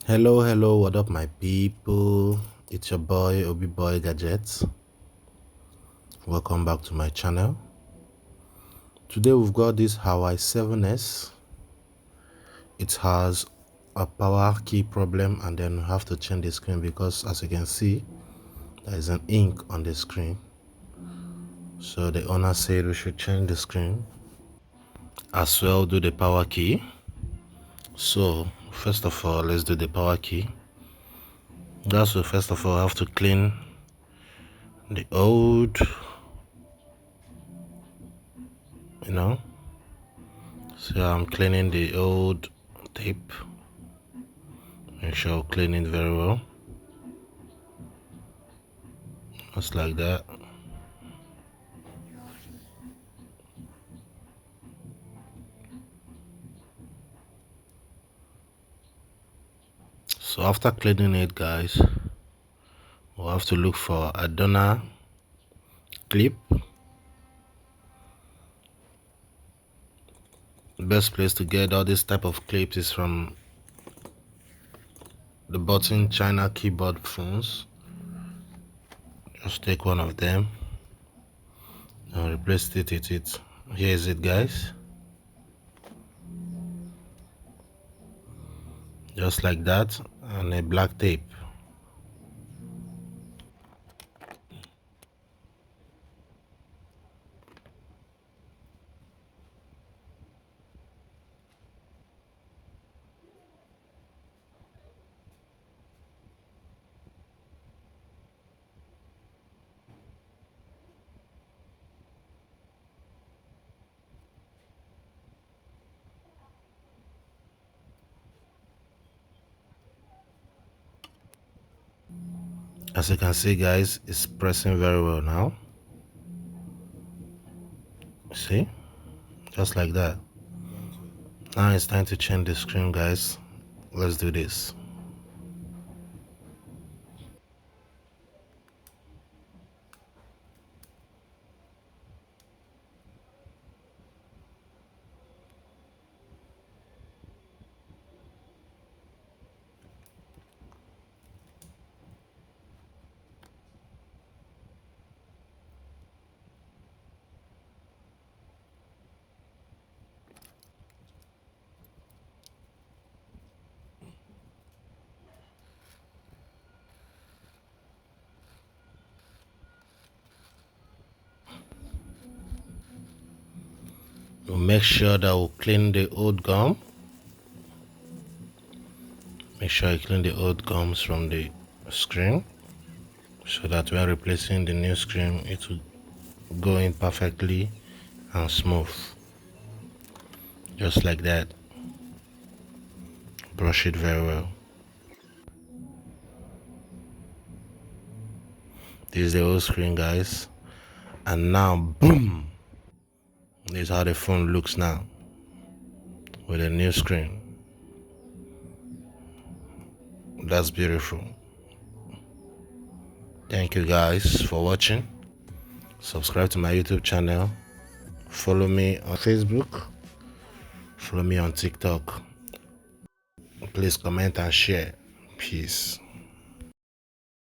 Hello, what up, my people? It's your boy Obi Boy Gadgets. Welcome back to my channel. Today we've got this Huawei 7S. It has a power key problem, and then we have to change the screen because, as you can see, there is an ink on the screen. So the owner said we should change the screen as well, do the power key. So first of all, let's do the power key. That's what first of all I have to clean the old, so I'm cleaning the old tape. Make sure I clean it very well, just like that. So after cleaning it, guys, we'll have to look for a donor clip. The best place to get all this type of clips is from the botton China keyboard phones. Just take one of them and replace it with it. Here is it, guys. Just like that, and a black tape. As you can see, guys, it's pressing very well now. See, just like that. Now it's time to change the screen, guys. Let's do this. We'll make sure that we'll clean the old gum. Make sure you clean the old gums from the screen so that when replacing the new screen, it will go in perfectly and smooth. Just like that. Brush it very well. This is the old screen, guys. And now, boom! This is how the phone looks now with a new screen. That's beautiful. Thank you guys for watching. Subscribe to my YouTube channel. Follow me on Facebook. Follow me on TikTok. Please comment and share. Peace.